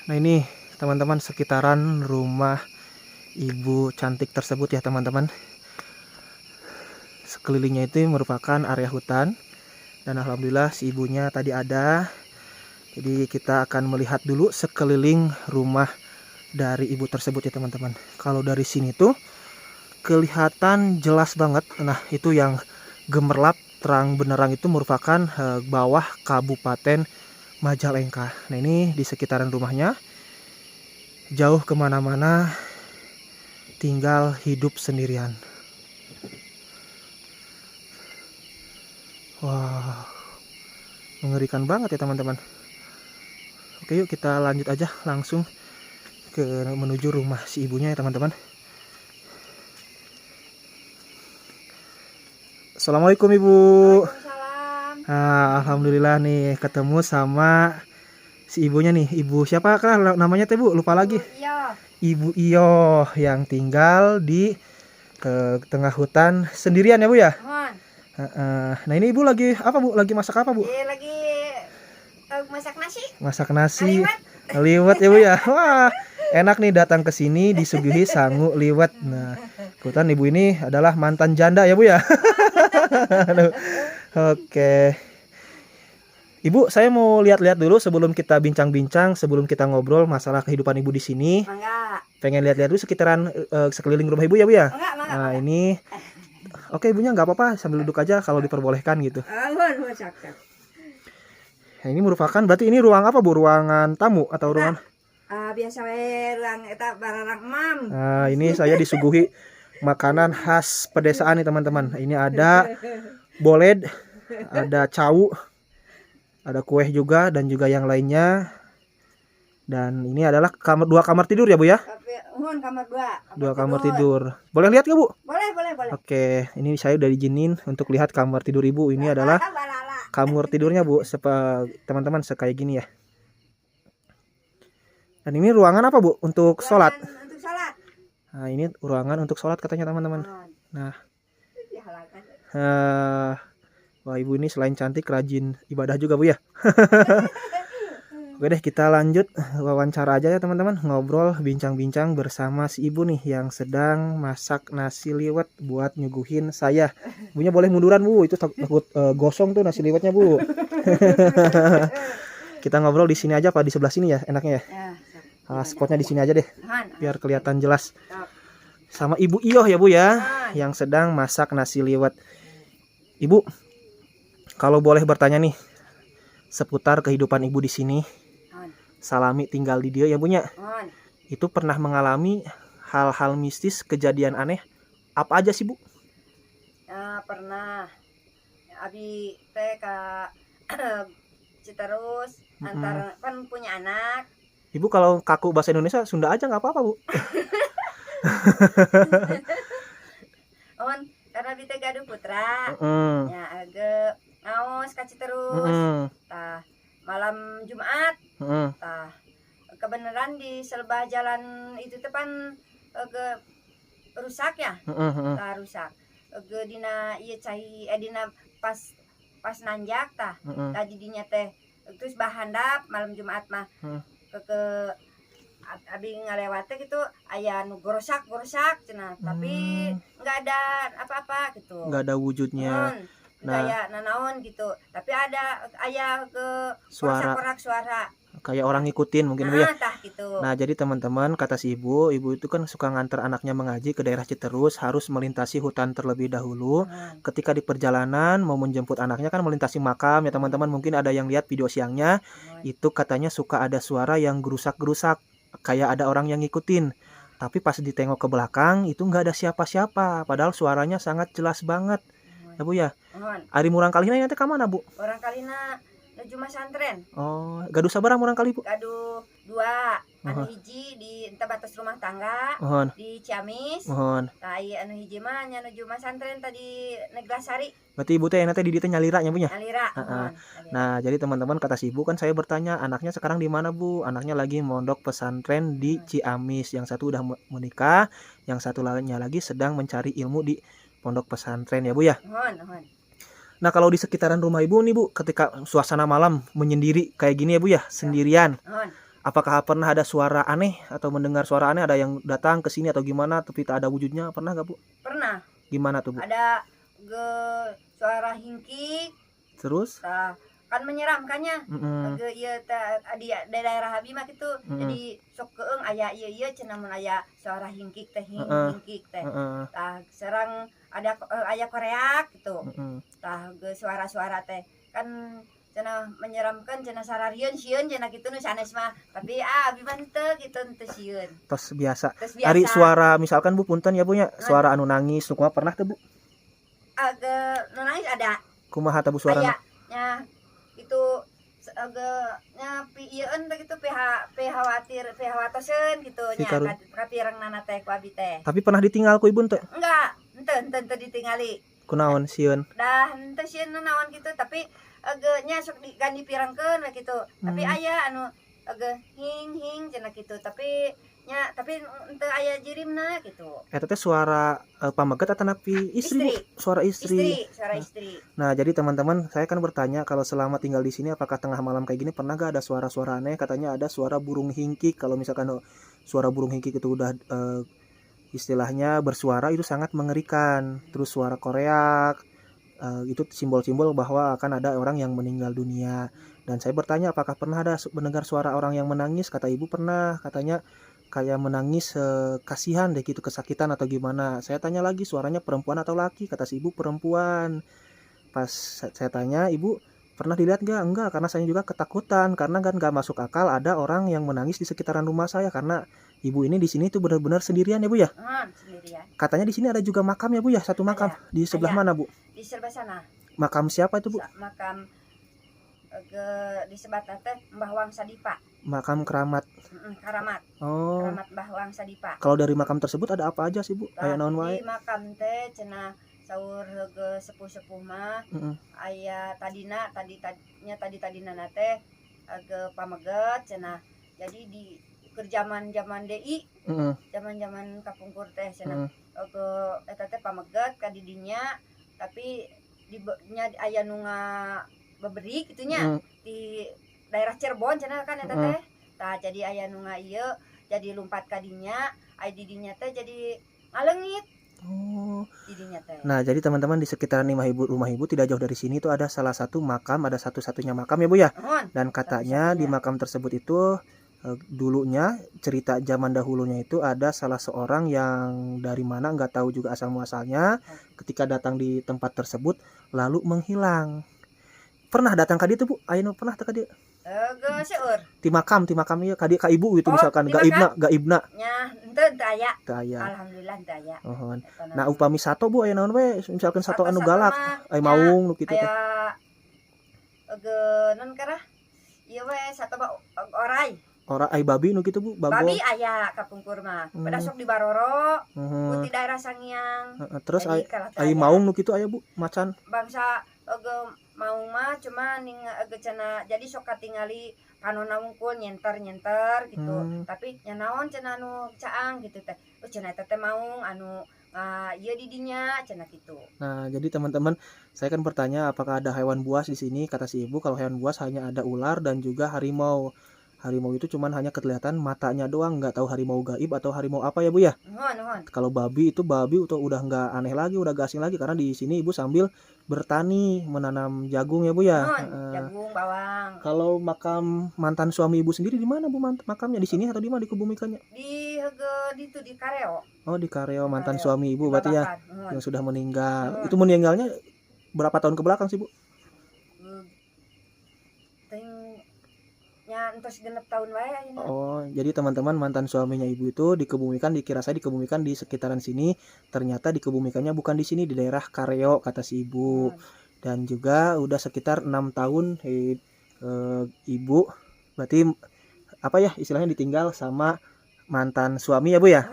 Nah ini teman-teman sekitaran rumah ibu cantik tersebut ya teman-teman. Sekelilingnya itu merupakan area hutan. Dan alhamdulillah si ibunya tadi ada. Jadi kita akan melihat dulu sekeliling rumah dari ibu tersebut ya teman-teman. Kalau dari sini tuh kelihatan jelas banget. Nah itu yang gemerlap terang benderang itu merupakan bawah Kabupaten Majalengka. Nah ini di sekitaran rumahnya jauh kemana-mana tinggal hidup sendirian. Wah, mengerikan banget ya teman-teman. Oke yuk kita lanjut aja langsung menuju rumah si ibunya ya teman-teman. Assalamualaikum ibu. Waalaikumsalam. Nah, alhamdulillah nih ketemu sama si ibunya nih. Ibu siapa kah namanya teh bu? Lupa lagi. Iya. Ibu Iyo yang tinggal di tengah hutan sendirian ya bu ya. Nah ini ibu lagi apa bu? Lagi masak apa bu? Lagi masak nasi. Masak nasi. Liwet ya bu ya. Wah enak nih datang ke sini disuguhi sangu liwet. Nah kebetulan ibu ini adalah mantan janda ya bu ya. Oke. Ibu, saya mau lihat-lihat dulu sebelum kita bincang-bincang, sebelum kita ngobrol masalah kehidupan ibu di sini. Enggak. Pengen lihat-lihat dulu sekitaran sekeliling rumah ibu ya bu ya. Enggak. Nah ini, oke ibunya nggak apa-apa sambil duduk aja kalau diperbolehkan gitu. Nah, ini merupakan berarti ini ruang apa bu? Ruangan tamu atau ruangan? Biasa ruang eta barang mam. Nah ini saya disuguhi makanan khas pedesaan nih teman-teman. Ini ada boled, ada cau, ada kue juga dan juga yang lainnya. Dan ini adalah dua kamar tidur ya bu ya? Kamar dua kamar tidur. Boleh lihat nggak bu? Boleh. Oke, ini saya udah diizinin untuk lihat kamar tidur ibu. Ini adalah kamar tidurnya bu, teman-teman kayak gini ya. Dan ini ruangan apa bu? Untuk sholat. Untuk sholat. Nah ini ruangan untuk sholat katanya teman-teman. Nah, wah ibu ini selain cantik rajin ibadah juga bu ya. Oke deh kita lanjut wawancara aja ya teman-teman. Ngobrol bincang-bincang bersama si ibu nih yang sedang masak nasi liwet buat nyuguhin saya. Ibunya boleh munduran bu, itu takut gosong tuh nasi liwetnya bu. Kita ngobrol di sini aja apa di sebelah sini ya enaknya ya. Spotnya di sini aja deh biar kelihatan jelas. Sama ibu Iyo ya bu ya yang sedang masak nasi liwet. Ibu, kalau boleh bertanya nih seputar kehidupan ibu di sini. Salami tinggal di dia ya punya. Itu pernah mengalami hal-hal mistis, kejadian aneh apa aja sih bu? Pernah. Abi teh ke Citerus antar kan punya anak. Ibu kalau kaku bahasa Indonesia Sunda aja nggak apa-apa bu. Karena abi teh gaduh putra. Ya agak ngaos ka Citerus. Malam Jumat. Kebenaran di selbah jalan itu tepan rusak ya. Rusak. Dina ieu cai dina pas nanjak tadi dinya teh terus bahandap malam Jumat mah ke abi ngalewat gitu aya nu gorosak cenah tapi enggak ada apa-apa gitu. Enggak ada wujudnya. Kayak nanaon gitu tapi ada aya ke suara kayak orang ngikutin mungkin bu ya. Gitu. Nah jadi teman-teman kata si ibu itu kan suka nganter anaknya mengaji ke daerah Citerus harus melintasi hutan terlebih dahulu. Ketika di perjalanan mau menjemput anaknya kan melintasi makam ya teman-teman, mungkin ada yang lihat video siangnya. Itu katanya suka ada suara yang gerusak-gerusak kayak ada orang yang ngikutin. Tapi pas ditengok ke belakang itu nggak ada siapa-siapa padahal suaranya sangat jelas banget. Ya bu ya. Ari murang kalina nanti ke mana bu? Orang kalina nuju masantren. Oh, gaduh sabarang murang kali bu? Gaduh 2. Anu hiji di entah batas rumah tangga. Di Ciamis. Tah anu hiji mah nya nuju masantren tadi Neglasari. Berarti ibu teh nanti di dieu nyalira nya bu nya? Nyalira. Nah, jadi teman-teman kata si ibu kan saya bertanya anaknya sekarang di mana bu? Anaknya lagi mondok pesantren di Ciamis. Yang satu udah menikah, yang satu lainnya lagi sedang mencari ilmu di pondok pesantren ya bu ya. Nah kalau di sekitaran rumah ibu nih bu, ketika suasana malam menyendiri kayak gini ya bu ya, sendirian, Apakah pernah ada suara aneh atau mendengar suara aneh, ada yang datang ke sini atau gimana tapi tak ada wujudnya, pernah gak Bu? Pernah. Gimana tuh Bu? Ada suara hingkik. Terus? Kan menyeramkannya. Ieu di daerah abi mah gitu. Jadi sok keung aya ieu cenah mun aya suara hingkik teh hingkik teh. Tah serang ada aya koreak gitu. Tah suara-suara teh kan cenah menyeramkan, cenah sararieun sieun cenah kitu nu sanes mah. Tapi abi mah henteu kitu henteu sieun. Tos biasa. Ari suara misalkan Bu punten ya Bu nya, suara anu nangis nu kumaha pernah teh Bu? Nu nangis ada. Kumaha teh Bu suarana? Aya itu nya pieun teh gitu khawatoseun gitu nya kapirengna teh ku abi teh. Tapi pernah ditinggal ku Ibu teh? Enggak, henteu ditingali. Kunaon sieun? Dah henteu sieun naon gitu, tapi nya sok diganti pirengkeun we kitu. Tapi aya anu hing cenah kitu, tapi henteu aya jirimna gitu. Eta teh suara pamegat atau napi istri? Suara istri. Suara istri. Nah, jadi teman-teman, saya kan bertanya kalau selama tinggal di sini apakah tengah malam kayak gini pernah gak ada suara-suara aneh? Katanya ada suara burung hingkik. Kalau misalkan suara burung hingkik itu udah istilahnya bersuara itu sangat mengerikan. Terus suara koreak itu simbol-simbol bahwa akan ada orang yang meninggal dunia. Dan saya bertanya apakah pernah ada mendengar suara orang yang menangis? Kata ibu pernah, katanya kayak menangis kasihan deh gitu, kesakitan atau gimana. Saya tanya lagi suaranya perempuan atau laki, kata si ibu perempuan. Pas saya tanya, ibu pernah dilihat gak? Enggak, karena saya juga ketakutan karena kan gak masuk akal ada orang yang menangis di sekitaran rumah saya, karena ibu ini di sini tuh benar-benar sendirian ya Bu ya. Sendirian. Katanya di sini ada juga makam ya Bu ya, satu makam. Di sebelah mana Bu? Di sebelah sana. Makam siapa itu Bu? Makam di sebelah teh Mbah Wangsa Dipa. Makam keramat. Keramat. Oh. Keramat Mbah Wangsa Dipa. Kalau dari makam tersebut ada apa aja sih Bu? Aya naon wae? Di makam teh cenah saur sepuh-sepuh mah aya tadina teh pameget cenah. Jadi di zaman DI zaman kapungkur teh cenah eta teh pameget ka didinya, tapi di nya aya nu baberi kitunya di daerah Cirebon cenah kan eta teh. Tah jadi aya nu ieu jadi lumpat ka dinya, aya didinya teh jadi ngaleungit. Didinya teh. Nah, jadi teman-teman di sekitaran rumah ibu tidak jauh dari sini tuh ada salah satu makam, ada satu-satunya makam ya Bu ya. Dan katanya di makam tersebut itu dulunya cerita zaman dahulunya itu ada salah seorang yang dari mana nggak tahu juga asal muasalnya, ketika datang di tempat tersebut lalu menghilang. Pernah datang ka dieu tuh Bu? Ayeuna pernah teh ka dieu? Seueur. Ti makam ieu ka dieu ka ibu gitu misalkan gaibna. Nya henteu aya. Alhamdulillah henteu aya. Nah, upami sato Bu aya naon we? Misalkan sato anu galak, aya maung nu kitu teh. Aya non karah ieu we sato orai. Ora ai babi nu kitu Bu, babon. Babi aya kapungkur mah. Pada sok di Baroro, di daerah Sangiang. Terus ai maung nu kitu aya Bu, macan. Bangsa maung mah cuma ning cenah jadi sok katingali panonna wungkul nyenter gitu. Tapi nya naon cenah anu caang gitu teh. Cenah eta teh maung anu ieu di dinya cenah kitu. Nah, jadi teman-teman, saya kan bertanya apakah ada hewan buas di sini. Kata si ibu kalau hewan buas hanya ada ular dan juga harimau. Harimau itu cuman hanya kelihatan matanya doang, nggak tahu harimau gaib atau harimau apa ya Bu ya. Kalau babi itu udah nggak aneh lagi, udah gak asing lagi karena di sini ibu sambil bertani menanam jagung ya Bu ya. Jagung, bawang. Kalau makam mantan suami ibu sendiri di mana Bu makamnya, di sini atau di mana dikebumikannya? Di Kareo. Oh, di Kareo, mantan suami ibu berarti ya yang sudah meninggal. Itu meninggalnya berapa tahun ke belakang sih Bu? Ya entos 6 tahun wae. Oh, jadi teman-teman mantan suaminya ibu itu dikira saya dikebumikan di sekitaran sini, ternyata dikebumikannya bukan di sini, di daerah Kareo kata si ibu. Dan juga udah sekitar 6 tahun ibu berarti apa ya istilahnya ditinggal sama mantan suami ya Bu ya.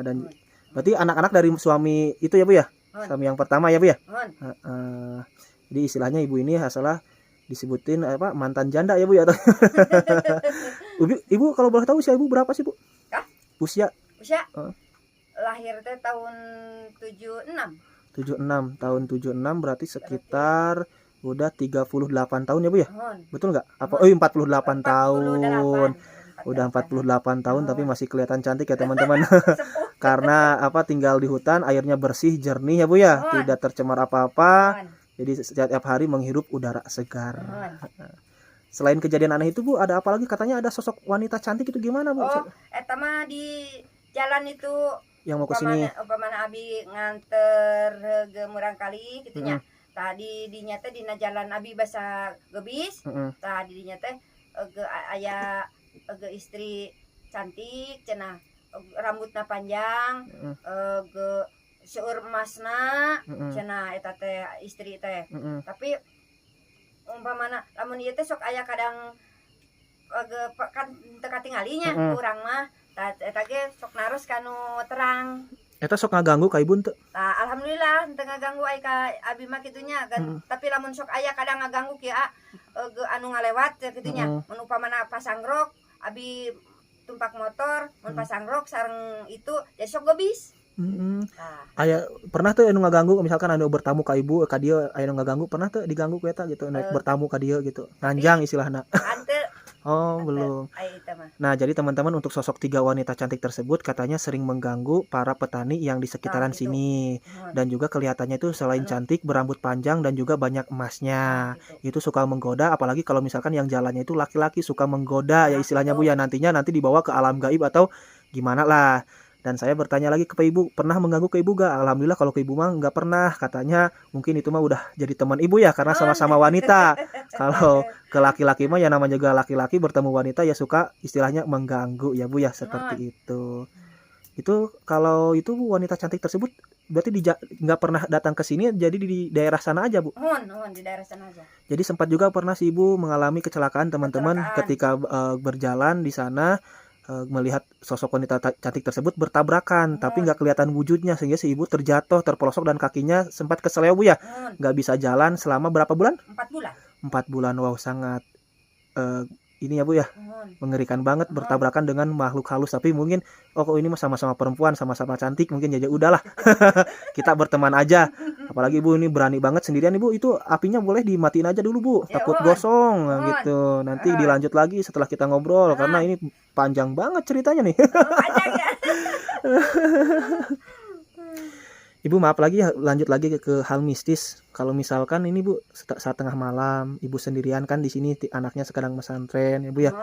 Dan berarti anak-anak dari suami itu ya Bu ya. Suami yang pertama ya Bu ya. Jadi istilahnya ibu ini salah disebutin apa mantan janda ya Bu ya. Ibu kalau boleh tahu usia ibu berapa sih Bu? Usia lahir teh tahun 76 tahun 76 berarti sekitar udah 38 tahun ya Bu ya. Betul nggak? Apa 48 tahun. Udah 48 tahun tapi masih kelihatan cantik ya teman-teman. Sepuh. Karena apa, tinggal di hutan, airnya bersih, jernih ya Bu ya, tidak tercemar apa-apa. Jadi setiap hari menghirup udara segar. Selain kejadian aneh itu Bu, ada apa lagi? Katanya ada sosok wanita cantik, itu gimana Bu? Oh, eta mah di jalan itu yang mau ke sini. Upamana abi nganter ke Murang Kali gitunya. Tadi dinya teh dina jalan abi basa gebis. Tadi dinya teh aya istri cantik cenah, rambutna panjang, seueur emasna cenah eta teh istri teh. Tapi umpamana lamun ieu teh sok aya kadang kan teu katinggalinya urang mah eta ge sok naros kanu terang. Eta sok ngaganggu ka ibu teu? Tah alhamdulillah teu ngaganggu ai ka abi mah kitunya kan. Tapi lamun sok aya kadang ngaganggu kieu anu ngalewat kitunya. Mun upamana pasang rok abi tumpak motor, mun pasang rok sareng itu ya sok gebis. Aya pernah tuh anu ngaganggu, misalkan anu bertamu ka ibu ka dieu aya anu ngaganggu, pernah tuh diganggu ku eta gitu, naik bertamu ka dieu gitu. Nanjang istilahna. Oh, belum. Nah, jadi teman-teman, untuk sosok 3 wanita cantik tersebut katanya sering mengganggu para petani yang di sekitaran sini. Dan juga kelihatannya itu selain cantik, berambut panjang dan juga banyak emasnya. Itu suka menggoda, apalagi kalau misalkan yang jalannya itu laki-laki, suka menggoda ya istilahnya Bu ya, nanti dibawa ke alam gaib atau gimana lah. Dan saya bertanya lagi ke ibu, pernah mengganggu ke ibu gak? Alhamdulillah kalau ke ibu mah nggak pernah. Katanya mungkin itu mah udah jadi teman ibu ya, karena sama-sama wanita. Kalau ke laki-laki mah ya namanya juga laki-laki bertemu wanita ya suka istilahnya mengganggu ya Bu ya, seperti itu. Itu kalau itu Bu, wanita cantik tersebut berarti nggak pernah datang ke sini, jadi di daerah sana aja Bu? Di daerah sana aja. Jadi sempat juga pernah si ibu mengalami kecelakaan teman-teman ketika berjalan di sana. Melihat sosok wanita cantik tersebut bertabrakan, tapi nggak kelihatan wujudnya sehingga si ibu terjatuh, terpelosok dan kakinya sempat keseleo Bu ya, nggak bisa jalan selama berapa bulan? 4 bulan. 4 bulan. Wow, sangat ini ya Bu ya, mengerikan banget, bertabrakan dengan makhluk halus. Tapi mungkin kok ini mah sama-sama perempuan, sama-sama cantik, mungkin jadi udahlah kita berteman aja. Apalagi Ibu ini berani banget sendirian Ibu, itu apinya boleh dimatiin aja dulu Bu, takut gosong gitu. Nanti dilanjut lagi setelah kita ngobrol, karena ini panjang banget ceritanya nih. Panjang ya. Ibu maaf lagi ya, lanjut lagi ke hal mistis. Kalau misalkan ini Bu saat tengah malam, Ibu sendirian kan di sini, anaknya sekarang pesantren ya Bu ya.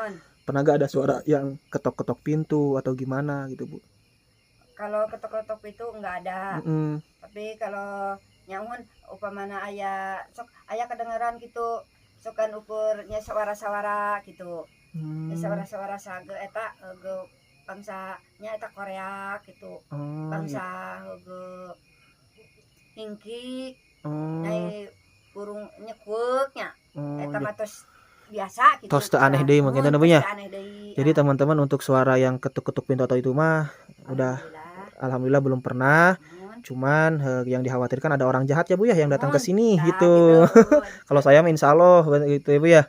Pernah gak ada suara yang ketok-ketok pintu atau gimana gitu Bu? Kalau ketok-ketok itu enggak ada. Tapi kalau nyamun upamana aya sok aya kedengeran gitu, sok kan ukurnya sawara-sawara gitu. Sawara-sawara sage eta bangsanya eta Korea gitu. Bangsa heuge hingkik, burung nyekweuknya, eta mah tos biasa gitu. Tos teu aneh deui mungkin teh ya. Jadi teman-teman, untuk suara yang ketuk-ketuk pintu atau itu mah udah alhamdulillah belum pernah. Cuman yang dikhawatirkan ada orang jahat ya Bu ya yang datang ke sini gitu. Kalau saya mah insyaallah gitu ya Bu ya.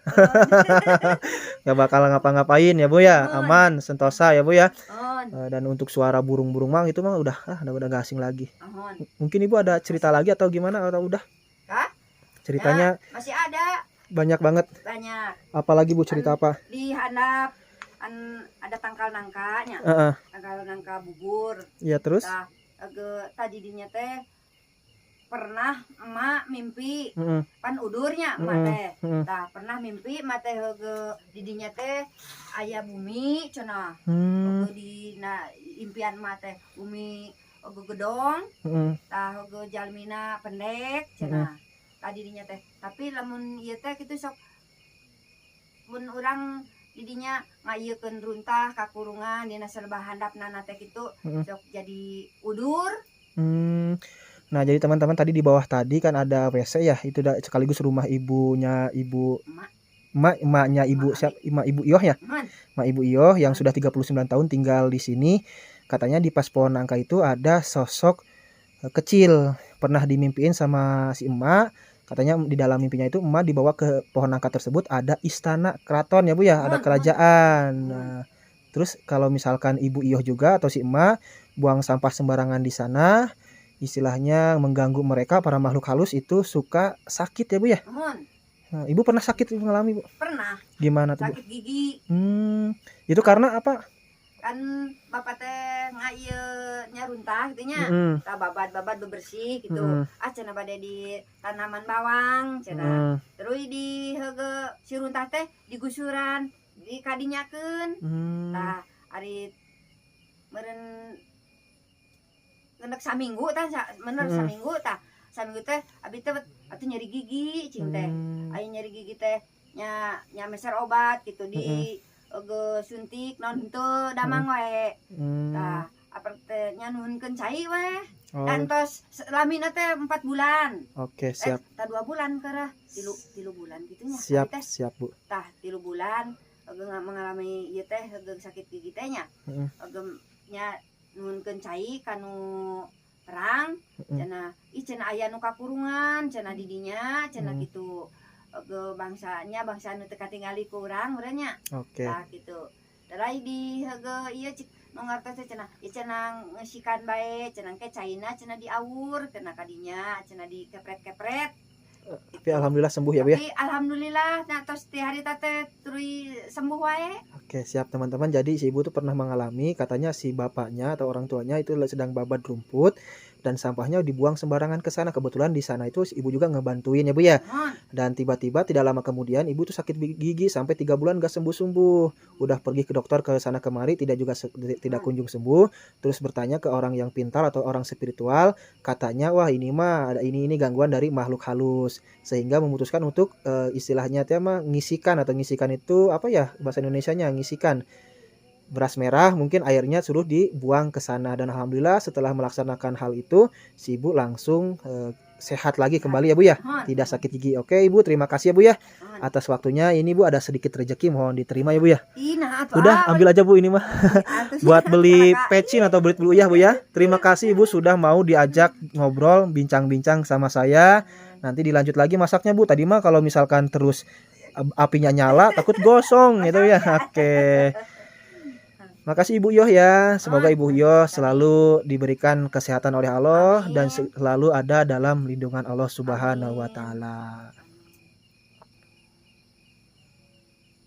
Gak bakal ngapa-ngapain ya Bu ya, aman, sentosa ya Bu ya. Dan untuk suara burung-burung mah itu mah udah gak asing lagi. Mungkin Ibu ada cerita lagi atau gimana, atau udah? Ceritanya masih ada. Banyak banget. Banyak. Apalagi Bu, cerita apa? Di handap ada tangkal nangkanya. Tangkal nangka bubur. Iya, terus? Tadi dinya teh pernah emak mimpi pan udurnya emak teh. Tah pernah mimpi emak teh didinya teh aya bumi cenah. Di impian emak teh bumi gedong. Tah jalmina pendek cenah. Tadi dinya teh. Tapi lamun ieu teh kitu sok mun urang didinya ngayeukeun runtah kakurungan dina serba handapna teh kitu sok jadi udur. Nah, jadi teman-teman, tadi di bawah tadi kan ada WC ya, itu sekaligus rumah ibunya emaknya ibu siap, ibu Iyoh ya. Emak Ibu Iyoh yang sudah 39 tahun tinggal di sini. Katanya di pas pohon nangka itu ada sosok kecil, pernah dimimpiin sama si emak. Katanya di dalam mimpinya itu emak dibawa ke pohon nangka tersebut, ada istana keraton ya Bu ya, ada kerajaan. Nah, terus kalau misalkan Ibu Iyoh juga atau si emak buang sampah sembarangan di sana, istilahnya mengganggu mereka, para makhluk halus itu suka sakit ya Bu ya. Nah, ibu pernah sakit mengalami, Bu? Pernah. Gimana tuh, Bu? Sakit gigi. Itu karena apa? Kan bapak teh nyaruntah gitu nya. Tah babat bebersih gitu. Cenah bade di tanaman bawang cenah. Terus di heuge siruntah teh digusuran, dikadinyakeun. Tah ari meureun ngendek saminggu tah saminggu tah. Saminggu teh abi teh atuh nyeri gigi cing teh. Aya nyeri gigi teh nya meser obat gitu di suntik non henteu damang we. Tah apa teh nya nuhunkeun cai we. Gantos lamina teh 4 bulan. Oke, siap. Tah 2 bulan karah 3 bulan gitu nya. Siap, Bu. Tah 3 bulan mengalami ieu teh sakit gigi teh nya. Nya nuhunkeun cai kanu terang cenah cenah aya nu kakurungan cenah di dinya cenah gitu bangsa nu teu katingali ku urang meureun nya. Tah gitu. Darai di heuge ieu cik nu ngartos cenah cenah ngesikan bae cenah ke caina cenah diawur cenah kadinya cenah dikepret-kepret. Tapi alhamdulillah sembuh ya, Bu ya. Tapi alhamdulillah nah tos ti hari teh tuluy sembuh wae. Oke, siap teman-teman. Jadi si ibu tuh pernah mengalami, katanya si bapaknya atau orang tuanya itu sedang babat rumput dan sampahnya dibuang sembarangan ke sana. Kebetulan di sana itu ibu juga ngebantuin ya, Bu ya. Dan tiba-tiba tidak lama kemudian ibu tuh sakit gigi sampai 3 bulan gak sembuh-sembuh. Udah pergi ke dokter ke sana kemari tidak kunjung sembuh. Terus bertanya ke orang yang pintar atau orang spiritual, katanya wah ini mah ada ini gangguan dari makhluk halus. Sehingga memutuskan untuk istilahnya mah ngisikan itu apa ya bahasa Indonesianya, ngisikan beras merah, mungkin airnya suruh dibuang ke sana. Dan alhamdulillah setelah melaksanakan hal itu si ibu langsung sehat lagi kembali ya, Bu ya. Tidak sakit gigi. Oke, Ibu, terima kasih ya, Bu ya, atas waktunya. Ini, Bu, ada sedikit rezeki, mohon diterima ya, Bu ya. Udah ambil aja, Bu, ini mah buat beli pecin atau beli uyah, Bu ya. Terima kasih, Ibu, sudah mau diajak ngobrol bincang-bincang sama saya. Nanti dilanjut lagi masaknya, Bu. Tadi mah kalau misalkan terus apinya nyala takut gosong gitu ya. Oke. Makasih Ibu Yoh ya. Semoga Ibu Yoh selalu diberikan kesehatan oleh Allah dan selalu ada dalam lindungan Allah Subhanahu wa taala.